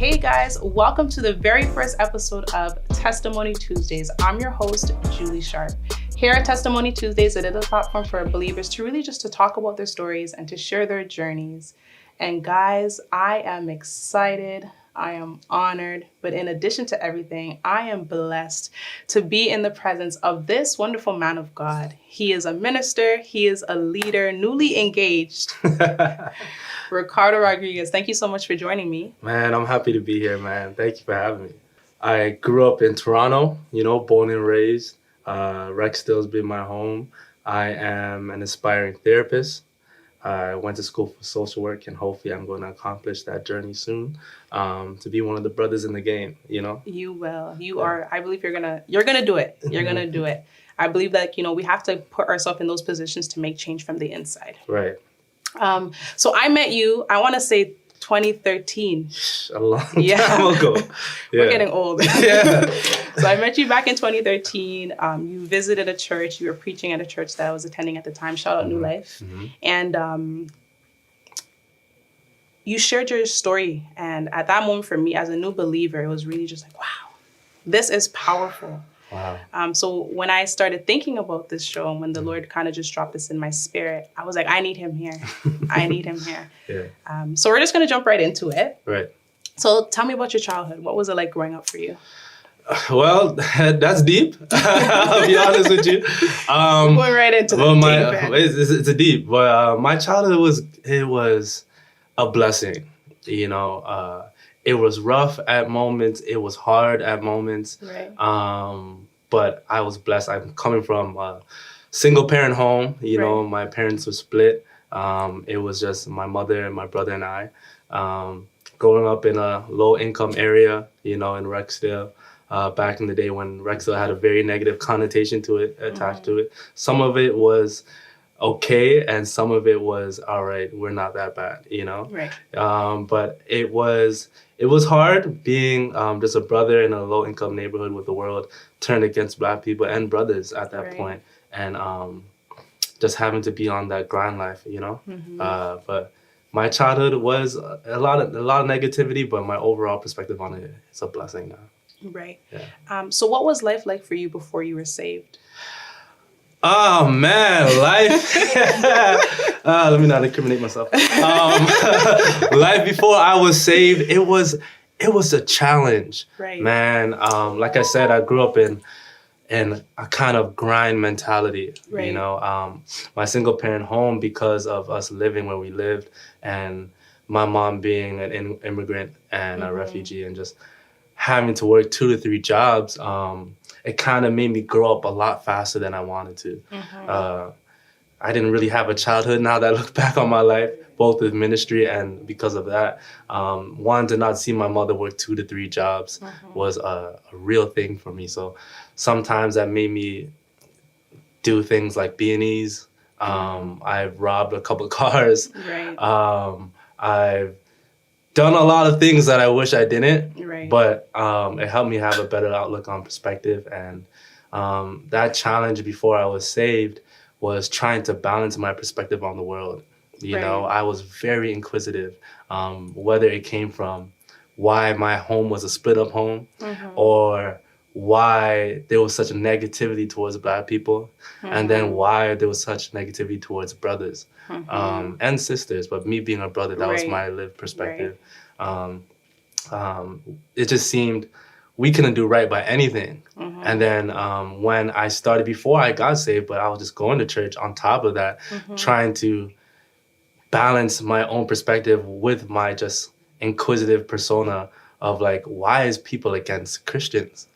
Hey guys, welcome to the very first episode of Testimony Tuesdays. I'm your host, Julie Sharp. Here at Testimony Tuesdays, it is a platform for believers to really just to talk about their stories and to share their journeys. And guys, I am excited. I am honored, but in addition to everything, I am blessed to be in the presence of this wonderful man of God. He is a minister, he is a leader, newly engaged. Ricardo Rodriques, thank you so much for joining me. Man, I'm happy to be here, man. Thank you for having me. I grew up in Toronto, born and raised. Rexdale's been my home. I am an aspiring therapist. I went to school for social work, and hopefully I'm going to accomplish that journey soon, to be one of the brothers in the game, You will. You are. I believe you're gonna do it. You're gonna do it. I believe that, we have to put ourselves in those positions to make change from the inside. Right. So I met you, I want to say 2013. A long time ago. Yeah. We're getting old. Yeah. So I met you back in 2013. You visited a church. You were preaching at a church that I was attending at the time. Shout out New Life. Mm-hmm. And you shared your story. And at that moment for me, as a new believer, it was really just like, wow, this is powerful. Wow. So when I started thinking about this show and when the Lord kind of just dropped this in my spirit, I was like, I need him here. I need him here. Yeah. So we're just going to jump right into it. Right. So tell me about your childhood. What was it like growing up for you? Well, that's deep. I'll be honest with you. Going right into that. It's a deep. But my childhood was a blessing. It was rough at moments. It was hard at moments. Right. But I was blessed. I'm coming from a single parent home. Right. My parents were split. It was just my mother and my brother and I. Growing up in a low income area, in Rexdale. Back in the day when Rexdale had a very negative connotation to it, attached to it. Some of it was okay, and some of it was, all right, we're not that bad, Right. But it was hard being just a brother in a low income neighborhood with the world turned against Black people and brothers at that point, and just having to be on that grind life, But my childhood was a lot of negativity, but my overall perspective on it is a blessing now. Right. Yeah. So what was life like for you before you were saved? Oh man, life. Let me not incriminate myself. Life before I was saved, it was a challenge. Right. Man, like I said, I grew up in a kind of grind mentality. Right. My single parent home, because of us living where we lived, and my mom being an immigrant and a refugee, and just having to work 2 to 3 jobs, it kind of made me grow up a lot faster than I wanted to. I didn't really have a childhood now that I look back on my life, both with ministry and because of that. One, to not see my mother work 2 to 3 jobs was a real thing for me. So sometimes that made me do things like B&Es. I've robbed a couple of cars. Right. I've done a lot of things that I wish I didn't, right. But it helped me have a better outlook on perspective. And that challenge before I was saved was trying to balance my perspective on the world. I was very inquisitive, whether it came from why my home was a split up home or why there was such a negativity towards Black people, and then why there was such negativity towards brothers and sisters. But me being a brother, that was my lived perspective. It just seemed we couldn't do right by anything. And then when I started, before I got saved, but I was just going to church on top of that, trying to balance my own perspective with my just inquisitive persona of like, why is people against Christians?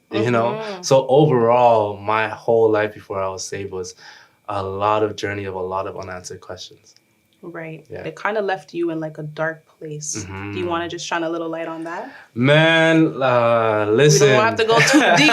So overall, my whole life before I was saved was a lot of journey of a lot of unanswered questions. Right. Yeah. It kind of left you in like a dark place. Do you want to just shine a little light on that? Man, listen. We don't have to go too deep.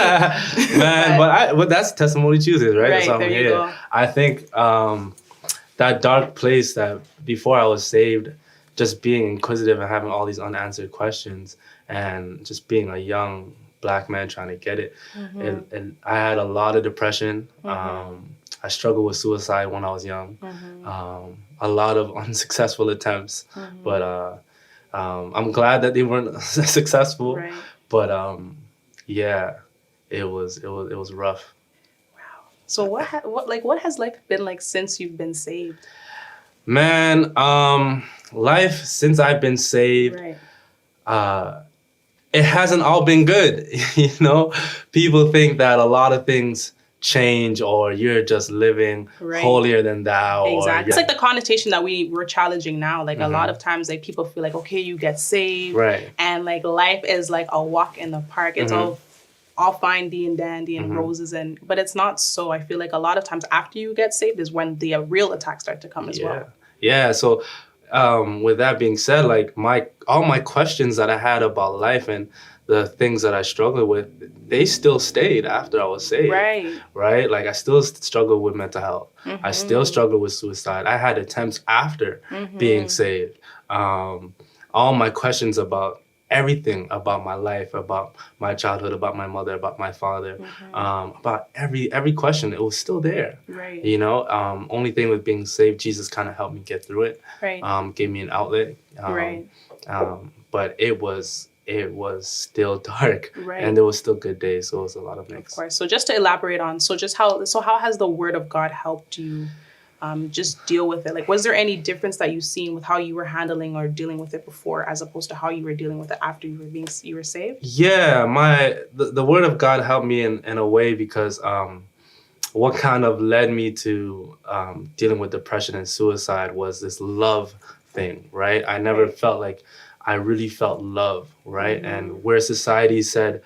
Man, but that's Testimony Tuesdays, right? Right, so there you go. I think that dark place that before I was saved, just being inquisitive and having all these unanswered questions and just being a young Black man trying to get it. And I had a lot of depression. I struggled with suicide when I was young. A lot of unsuccessful attempts. But I'm glad that they weren't successful, Right. but yeah, it was rough. So what has life been like since you've been saved? Man, life since I've been saved, Right. it hasn't all been good. You know, people think that a lot of things change, or you're just living Right. holier than thou, Exactly. or It's like the connotation that we're challenging now. Like a lot Mhm. of times, like people feel like, okay, you get saved, Right. and like life is like a walk in the park. It's Mhm. all fine and dandy and Mhm. roses, but it's not so. I feel like a lot of times after you get saved is when the real attacks start to come as well. Yeah. So, with that being said, like all my questions that I had about life and the things that I struggled with, they still stayed after I was saved. Right. Right. Like I still struggle with mental health. I still Mhm. struggle with suicide. I had attempts after being Mhm. saved. All my questions about everything about my life, about my childhood, about my mother, about my father, about every question, it was still there. Right. You know, only thing with being saved, Jesus kind of helped me get through it. Right. Gave me an outlet. Right. But it was still dark, Right. and there was still good days. So it was a lot of Of mix. course. So just to elaborate on, how has the Word of God helped you just deal with it? Like, was there any difference that you've seen with how you were handling or dealing with it before, as opposed to how you were dealing with it after you were saved? Yeah, the Word of God helped me in a way, because what kind of led me to dealing with depression and suicide was this love thing, right? I never Right. felt like I really felt love, right? Mhm. And where society said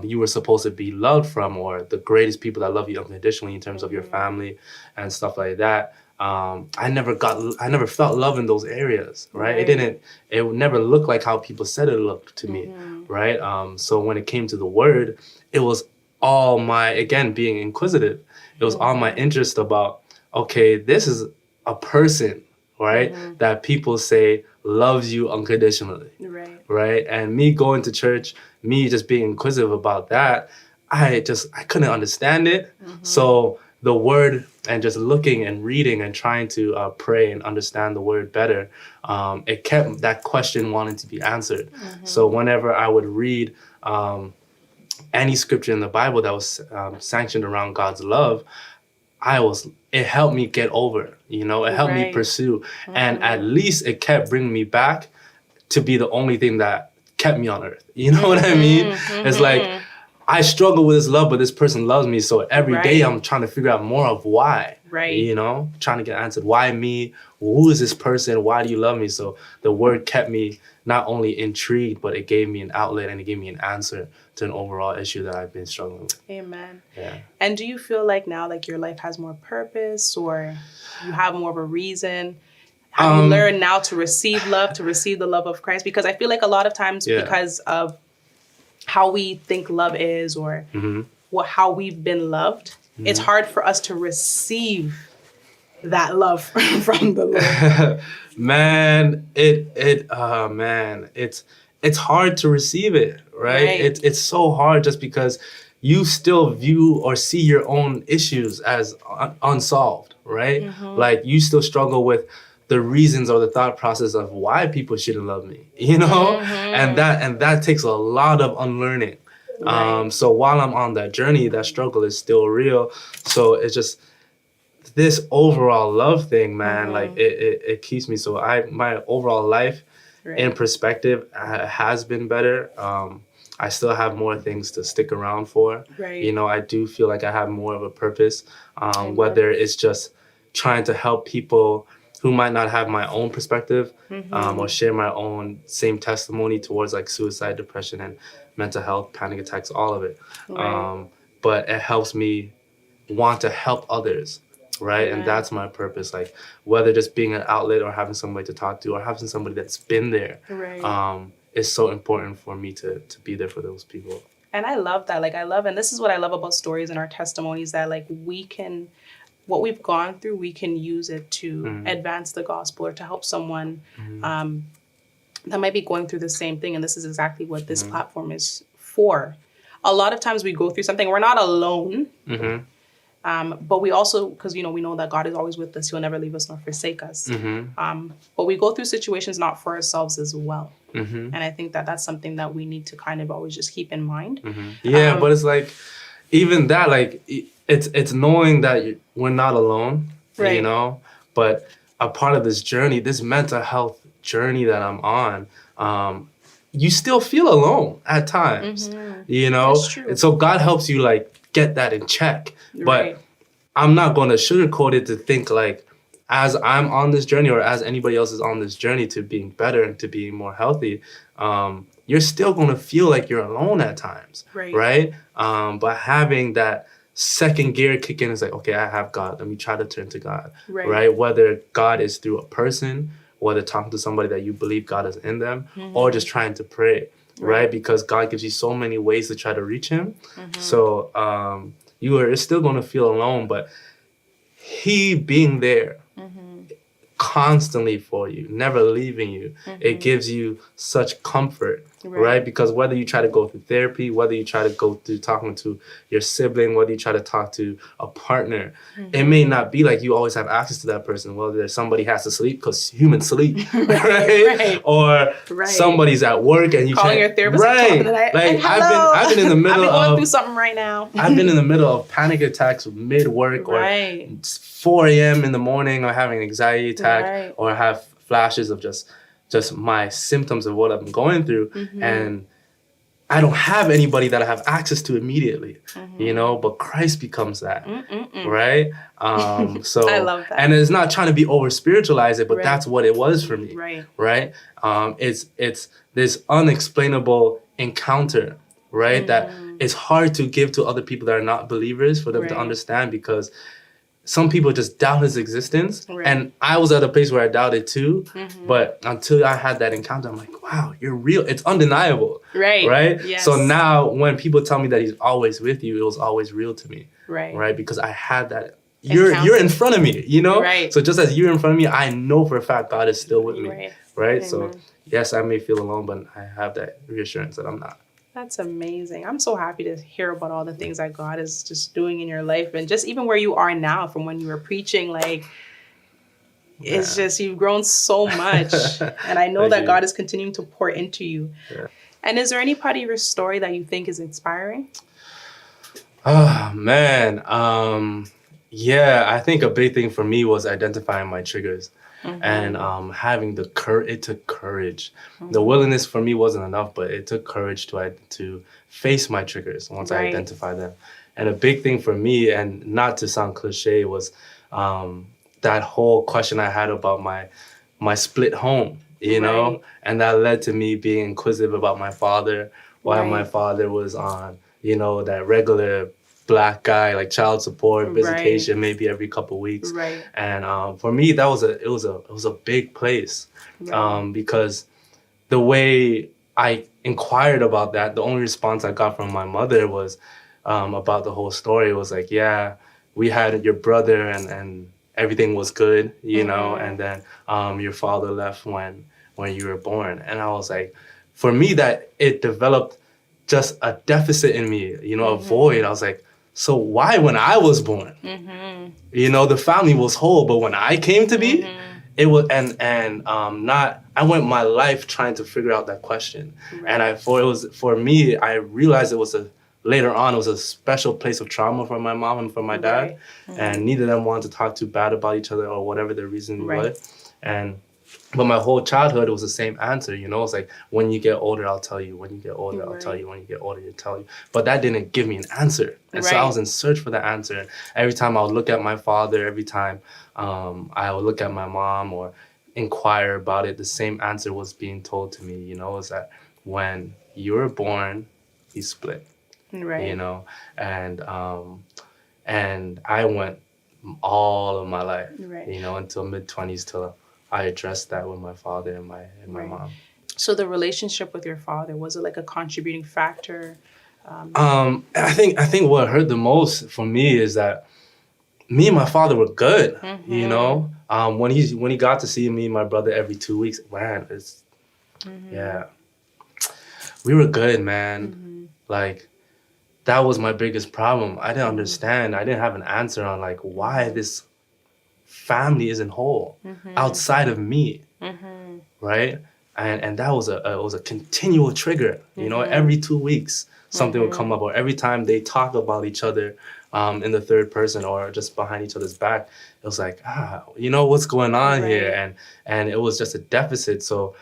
you were supposed to be loved from, or the greatest people that love you unconditionally in terms of your family and stuff like that. I never felt love in those areas, right? Right. It never looked like how people said it looked to me, right? So when it came to the Word, it was all again, being inquisitive. It was all my interest about, okay, this is a person, right? That people say loves you unconditionally, Right. right? And me going to church, me just being inquisitive about that, I couldn't understand it. So the Word, and just looking and reading and trying to pray and understand the Word better, it kept that question wanting to be answered. So whenever I would read any scripture in the Bible that was sanctioned around God's love, it helped me get over, it helped me Right. pursue. And at least it kept bringing me back to be the only thing that kept me on earth. You know what I mean? It's like, I struggle with this love, but this person loves me. So every day Right. I'm trying to figure out more of why, Right. trying to get answered. Why me? Who is this person? Why do you love me? So the Word kept me not only intrigued, but it gave me an outlet, and it gave me an answer to an overall issue that I've been struggling with. Amen. Yeah. And do you feel like now, like your life has more purpose, or you have more of a reason? Have you learned now to receive love, to receive the love of Christ? Because I feel like a lot of times, because of how we think love is, or how we've been loved, it's hard for us to receive that love from the Lord. Man, it's hard to receive it, right? It's so hard, just because you still view or see your own issues as unsolved, right? Like you still struggle with the reasons or the thought process of why people shouldn't love me, and that takes a lot of unlearning. Right. So while I'm on that journey, that struggle is still real. So it's just this overall love thing, man. Like it keeps me. So my overall life in perspective has been better. I still have more things to stick around for. Right. I do feel like I have more of a purpose, whether it's just trying to help people who might not have my own perspective, or share my own same testimony towards like suicide, depression, and mental health, panic attacks, all of it. Right. But it helps me want to help others, right? Amen. And that's my purpose. Like whether just being an outlet, or having somebody to talk to, or having somebody that's been there, Right. is so important for me to be there for those people. And I love that. Like and this is what I love about stories and our testimonies, that like what we've gone through, we can use it to advance the gospel, or to help someone that might be going through the same thing. And this is exactly what this platform is for. A lot of times we go through something, we're not alone. But we also, because, we know that God is always with us. He'll never leave us nor forsake us. But we go through situations not for ourselves as well. And I think that that's something that we need to kind of always just keep in mind. Yeah, but it's like, even that, like, it's knowing that we're not alone, Right. But a part of this journey, this mental health journey that I'm on, you still feel alone at times, That's true. And so God helps you, like, get that in check. Right. But I'm not going to sugarcoat it to think, like, as I'm on this journey or as anybody else is on this journey to being better and to being more healthy, you're still going to feel like you're alone at times, right? But having that second gear kick in is like, okay, I have God. Let me try to turn to God, right? Whether God is through a person, whether talking to somebody that you believe God is in them, or just trying to pray, right? Because God gives you so many ways to try to reach him. So you are still going to feel alone, but he being there constantly for you, never leaving you, it gives you such comfort, right? Because whether you try to go through therapy, whether you try to go through talking to your sibling, whether you try to talk to a partner, it may not be like you always have access to that person. Whether somebody has to sleep because humans sleep, right? Or somebody's at work and you calling your therapist, right? Like I've been in the middle of going through something right now. I've been in the middle of panic attacks mid work or 4 a.m. in the morning, or having an anxiety attack, or have flashes of just my symptoms of what I'm going through, and I don't have anybody that I have access to immediately, but Christ becomes that, right? So I love that. And it's not trying to be over spiritualize it, but that's what it was for me, right? It's this unexplainable encounter, right? That it's hard to give to other people that are not believers for them to understand, because some people just doubt his existence. And I was at a place where I doubted too. But until I had that encounter, I'm like, wow, you're real. It's undeniable. Right? Yes. So now when people tell me that he's always with you, it was always real to me. Right? Because I had that. You're in front of me, So just as you're in front of me, I know for a fact God is still with me. Right? So yes, I may feel alone, but I have that reassurance that I'm not. That's amazing. I'm so happy to hear about all the things that God is just doing in your life, and just even where you are now from when you were preaching, like, it's just, you've grown so much. And I know that God is continuing to pour into you. And is there any part of your story that you think is inspiring? Oh, man. I think a big thing for me was identifying my triggers. And having the courage. It took courage. The willingness for me wasn't enough, but it took courage to face my triggers once I identified them. And a big thing for me, and not to sound cliche, was that whole question I had about my split home, and that led to me being inquisitive about my father, why my father was on, that regular Black guy, like child support, visitation, maybe every couple weeks. And for me, that was it was a big place, because the way I inquired about that, the only response I got from my mother was about the whole story was like, yeah, we had your brother and everything was good, and then your father left when you were born. And I was like, for me, that it developed just a deficit in me, a void. I was like, so why when I was born, the family was whole, but when I came to be, it was, I went my life trying to figure out that question. And for me, I realized later on, it was a special place of trauma for my mom and for my dad. And neither of them wanted to talk too bad about each other or whatever the reason was. But my whole childhood, it was the same answer, It's like, when you get older, I'll tell you. When you get older, I'll tell you. When you get older, I'll tell you. But that didn't give me an answer. And so I was in search for the answer. And every time I would look at my father, every time I would look at my mom or inquire about it, the same answer was being told to me, is that when you were born, he split. And I went all of my life, until mid-20s till I addressed that with my father and my mom. So the relationship with your father, was it like a contributing factor? I think what hurt the most for me is that me and my father were good. When he got to see me and my brother every 2 weeks, man, we were good, man. Like, that was my biggest problem. I didn't understand. I didn't have an answer on like why this family isn't whole outside of me, right? And that was a continual trigger. You know, every 2 weeks something would come up, or every time they talk about each other in the third person or just behind each other's back, it was like, you know, what's going on here? And it was just a deficit. So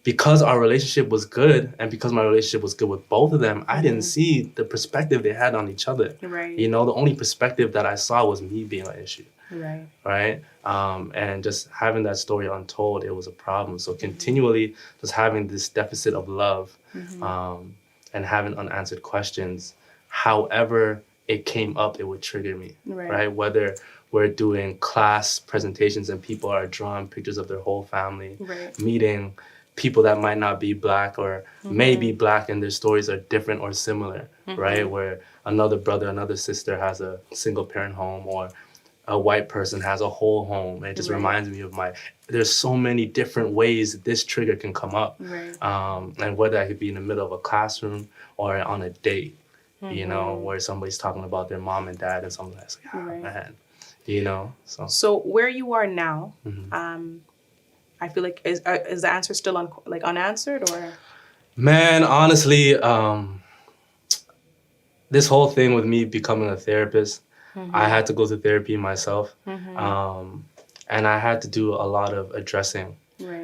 because our relationship was good, and because my relationship was good with both of them, I didn't see the perspective they had on each other. Right. You know, the only perspective that I saw was me being an issue. Right. Right. And just having that story untold, it was a problem. So continually just having this deficit of love, and having unanswered questions, however it came up, it would trigger me. Right. Whether we're doing class presentations and people are drawing pictures of their whole family, meeting people that might not be Black or may be Black and their stories are different or similar, right? Where another brother, another sister has a single parent home, or a white person has a whole home. It just reminds me of there's so many different ways this trigger can come up. And whether I could be in the middle of a classroom or on a date, you know, where somebody's talking about their mom and dad and something that's like, man, you know. So where you are now, I feel like is the answer still unanswered, or? Man, honestly, this whole thing with me becoming a therapist, I had to go to therapy myself, and I had to do a lot of addressing.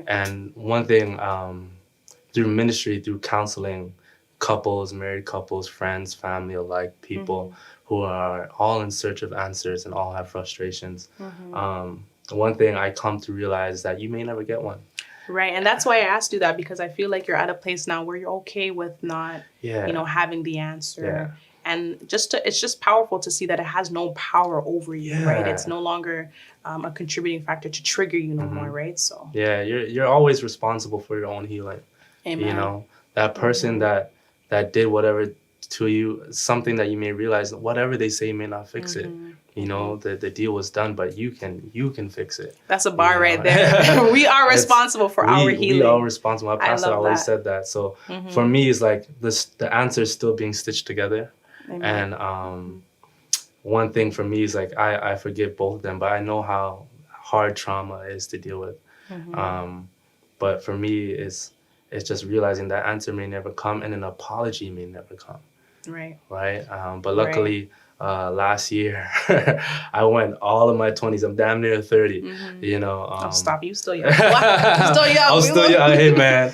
And one thing, through ministry, through counseling, couples, married couples, friends, family alike, people who are all in search of answers and all have frustrations. One thing I come to realize that you may never get one. Right. And that's why I asked you that, because I feel like you're at a place now where you're okay with not, you know, having the answer. And it's just powerful to see that it has no power over you, right? It's no longer a contributing factor to trigger you no more, right? So you're always responsible for your own healing. Amen. You know, that person that did whatever to you, something that you may realize, whatever they say may not fix it. You know, the deal was done, but you can fix it. That's a bar right there. We are responsible for our healing. We are responsible. My pastor always said that. So for me, it's like the answer is still being stitched together. Amen. And one thing for me is like I forgive both of them, but I know how hard trauma is to deal with. But for me, it's just realizing that answer may never come and an apology may never come. Right. But luckily, last year, I went all of my 20s. I'm damn near 30. You know. Oh, stop! You still young. What? You still young. I'm still young. Hey, man.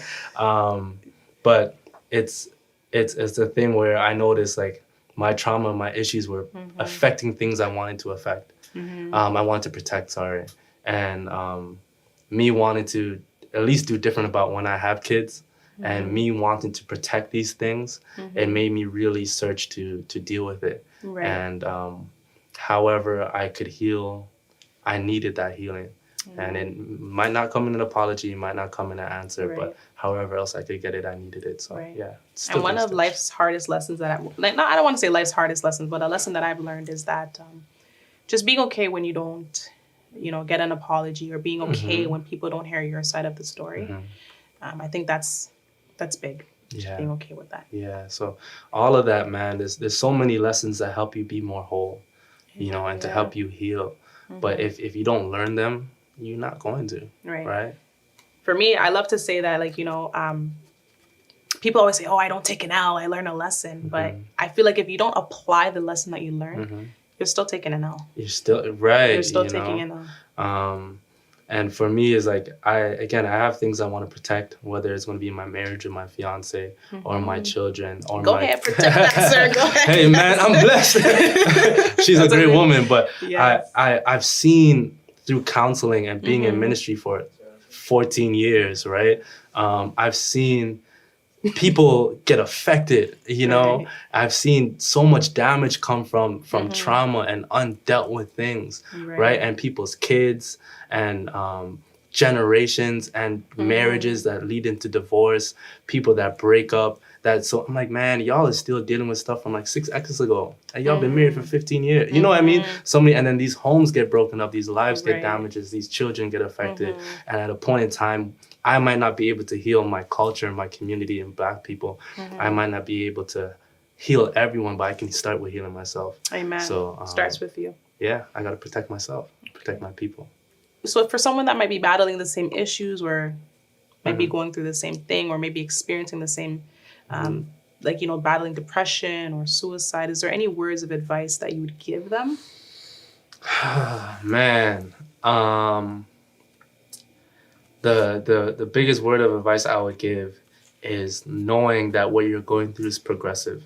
But it's the thing where I noticed like my trauma, my issues were affecting things I wanted to affect. I wanted to protect. Sorry, and me wanting to at least do different about when I have kids. And me wanting to protect these things, it made me really search to deal with it. And however I could heal, I needed that healing. And it might not come in an apology, might not come in an answer, but however else I could get it, I needed it. So yeah. And one of life's hardest lessons that I don't want to say life's hardest lessons, but a lesson that I've learned is that just being okay when you don't, you know, get an apology, or being okay when people don't hear your side of the story. I think that's big. Just being okay with that. Yeah. So all of that, man, there's so many lessons that help you be more whole, you know, and to help you heal. But if you don't learn them, you're not going to. Right. For me, I love to say that, like, you know, people always say, oh, I don't take an L, I learn a lesson. But I feel like if you don't apply the lesson that you learned, you're still taking an L. You're still taking an L. And for me, is like, I have things I want to protect, whether it's going to be my marriage or my fiance or my children. Or Go ahead, protect that, sir. Go ahead. Hey, man, I'm blessed. She's a great woman. But I've seen through counseling and being in ministry for 14 years, right? I've seen people get affected, you know. I've seen so much damage come from trauma and undealt with things, right? And people's kids and generations and marriages that lead into divorce, people that break up. So I'm like, man, y'all is still dealing with stuff from like 6 exes ago, and y'all been married for 15 years. You know what I mean? And then these homes get broken up, these lives get damaged, these children get affected, and at a point in time, I might not be able to heal my culture and my community and Black people. I might not be able to heal everyone, but I can start with healing myself. Amen. So starts with you. Yeah, I got to protect myself, protect my people. So for someone that might be battling the same issues or might be going through the same thing or maybe experiencing the same, battling depression or suicide, is there any words of advice that you would give them? Man, the biggest word of advice I would give is knowing that what you're going through is progressive.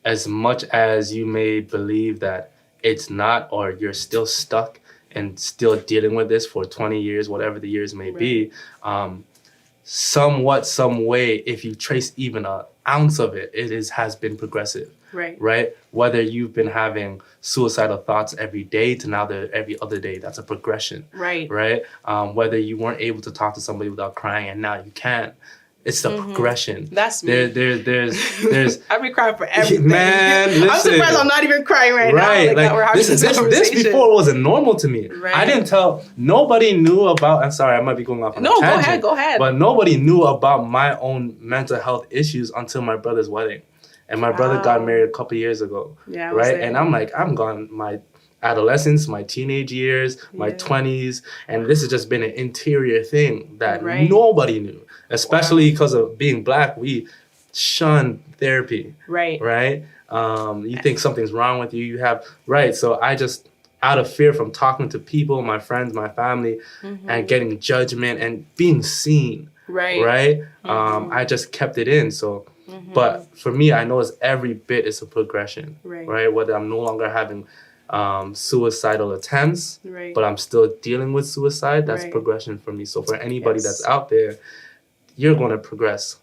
As much as you may believe that it's not, or you're still stuck and still dealing with this for 20 years, whatever the years may be, some way, if you trace even an ounce of it, has been progressive. Right? Whether you've been having suicidal thoughts every day to now every other day, that's a progression. Right? Whether you weren't able to talk to somebody without crying and now you can. It's the progression. That's me. There's I've been crying for everything. Man, listen. I'm surprised I'm not even crying right now. Like we're having this before wasn't normal to me. I didn't tell, nobody knew about, I'm sorry, I might be going off on a tangent. Go ahead. But nobody knew about my own mental health issues until my brother's wedding. And my brother got married a couple years ago. Yeah, right? And I'm gone my adolescence, my teenage years, my 20s. And this has just been an interior thing that nobody knew. Especially because of being Black, we shun therapy. Right? You think something's wrong with you. So I just, out of fear from talking to people, my friends, my family, and getting judgment and being seen. I just kept it in. So, but for me, I know every bit is a progression. Right? Whether I'm no longer having suicidal attempts, but I'm still dealing with suicide, that's progression for me. So for anybody that's out there, you're going to progress.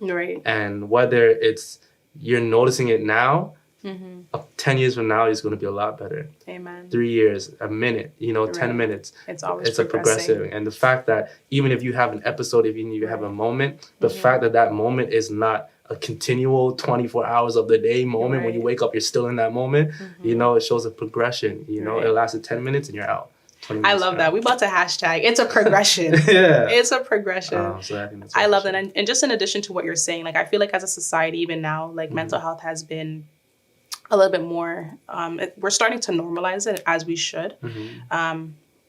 And whether it's you're noticing it now, 10 years from now, it's going to be a lot better. Amen. 3 years, a minute, 10 minutes. It's always a progressive. And the fact that even if you have an episode, even if you have a moment, the fact that moment is not a continual 24 hours of the day moment. When you wake up, you're still in that moment. It shows a progression. It lasted 10 minutes and you're out. I love that. We about to hashtag. It's a progression. It's a progression. So I love that. And just in addition to what you're saying, like I feel like as a society, even now, like mental health has been a little bit more, we're starting to normalize it as we should.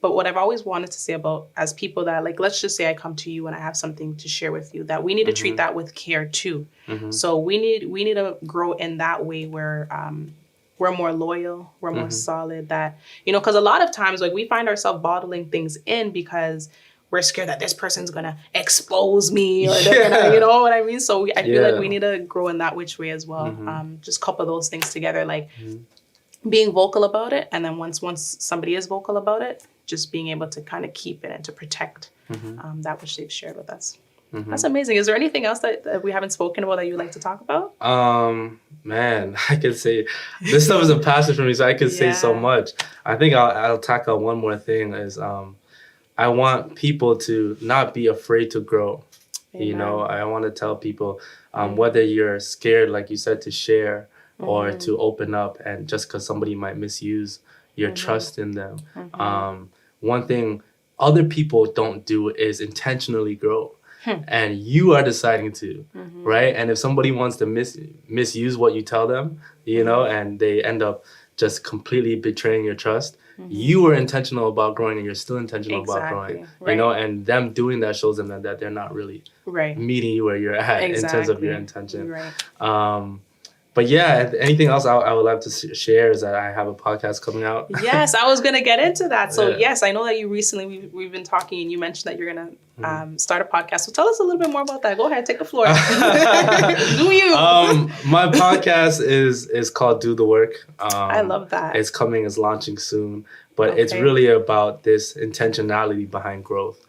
But what I've always wanted to say about as people that, like, let's just say I come to you and I have something to share with you, that we need to treat that with care too. So we need to grow in that way where we're more loyal, we're more solid, that, because a lot of times, like, we find ourselves bottling things in because we're scared that this person's going to expose me or they're gonna, you know what I mean? So I feel like we need to grow in that which way as well. Just couple those things together, like being vocal about it. And then once somebody is vocal about it, just being able to kind of keep it and to protect that which they've shared with us. That's amazing. Is there anything else that we haven't spoken about that you'd like to talk about? Man, I could say this stuff is a passion for me, so I could say so much. I think I'll tackle one more thing is I want people to not be afraid to grow. Amen. I want to tell people whether you're scared, like you said, to share or to open up, and just because somebody might misuse your trust in them. One thing other people don't do is intentionally grow. And you are deciding to, right? And if somebody wants to misuse what you tell them, and they end up just completely betraying your trust, you were intentional about growing and you're still intentional about growing, and them doing that shows them that they're not really meeting you where you're at in terms of your intention. But yeah, anything else I would love to share is that I have a podcast coming out. Yes, I was going to get into that. So yes, I know that you recently, we've been talking and you mentioned that you're going to start a podcast. So tell us a little bit more about that. Go ahead, take the floor. Do you? My podcast is called Do the Work. I love that. It's launching soon. But it's really about this intentionality behind growth.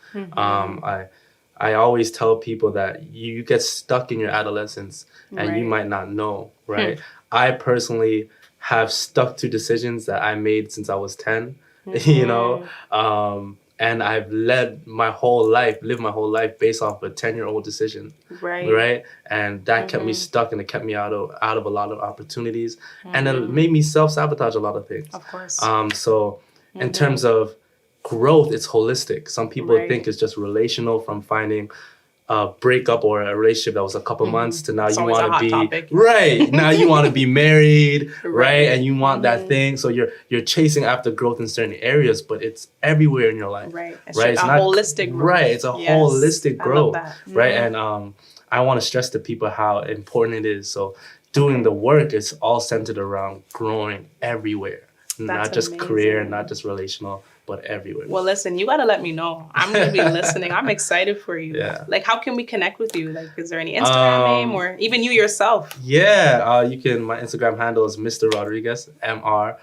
I always tell people that you get stuck in your adolescence and you might not know, right? I personally have stuck to decisions that I made since I was 10, and I've lived my whole life based off a 10-year-old decision, right? And that kept me stuck, and it kept me out of a lot of opportunities, and it made me self-sabotage a lot of things. Of course. So in terms of growth, it's holistic. Some people think it's just relational, from finding breakup or a relationship that was a couple months to now It's you always a want hot to be topic. right now you want to be married, right? And you want Mm-hmm. that thing, so you're chasing after growth in certain areas, but it's everywhere in your life, Right. It's right? a It's not holistic growth. right. It's a Yes, holistic I growth, love that. right? And I want to stress to people how important it is. So doing the work is all centered around growing everywhere, not just career, amazing. not just relational, but everywhere. Well, listen, you got to let me know. I'm going to be listening. I'm excited for you. Yeah. Like, how can we connect with you? Like, is there any Instagram name or even you yourself? Yeah, you can. My Instagram handle is Mr. Rodrigues, MrRodrigues,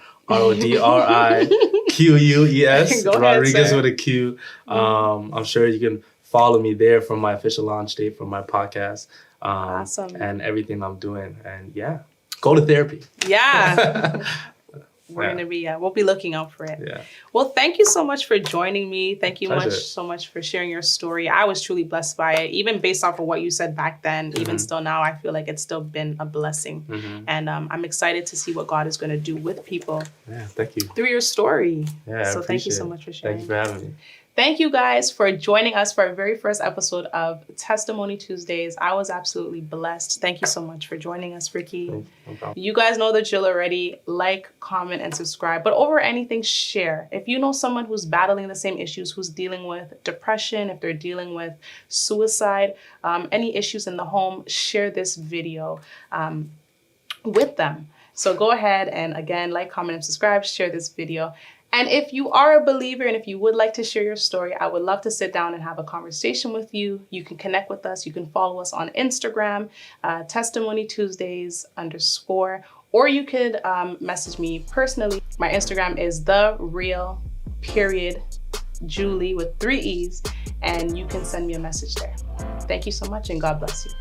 Go ahead, Rodriguez sir. with a Q. I'm sure you can follow me there for my official launch date for my podcast. Awesome. And everything I'm doing. And yeah, go to therapy. Yeah. We're going to be, we'll be looking out for it. Yeah. Well, thank you so much for joining me. Thank you Pleasure. so much for sharing your story. I was truly blessed by it. Even based off of what you said back then, even still now, I feel like it's still been a blessing. And I'm excited to see what God is going to do with people. Yeah, thank you. Through your story. Yeah, so thank you so much for sharing. Thank you for having me. Thank you guys for joining us for our very first episode of Testimony Tuesdays. I was absolutely blessed. Thank you so much for joining us, Ricky. No problem. You guys know the drill already. Like, comment, and subscribe. But over anything, share. If you know someone who's battling the same issues, who's dealing with depression, if they're dealing with suicide, any issues in the home, share this video with them. So go ahead and again, like, comment, and subscribe. Share this video. And if you are a believer and if you would like to share your story, I would love to sit down and have a conversation with you. You can connect with us. You can follow us on Instagram, Testimony Tuesdays _, or you could message me personally. My Instagram is @TheReal_Julie with 3 E's, and you can send me a message there. Thank you so much and God bless you.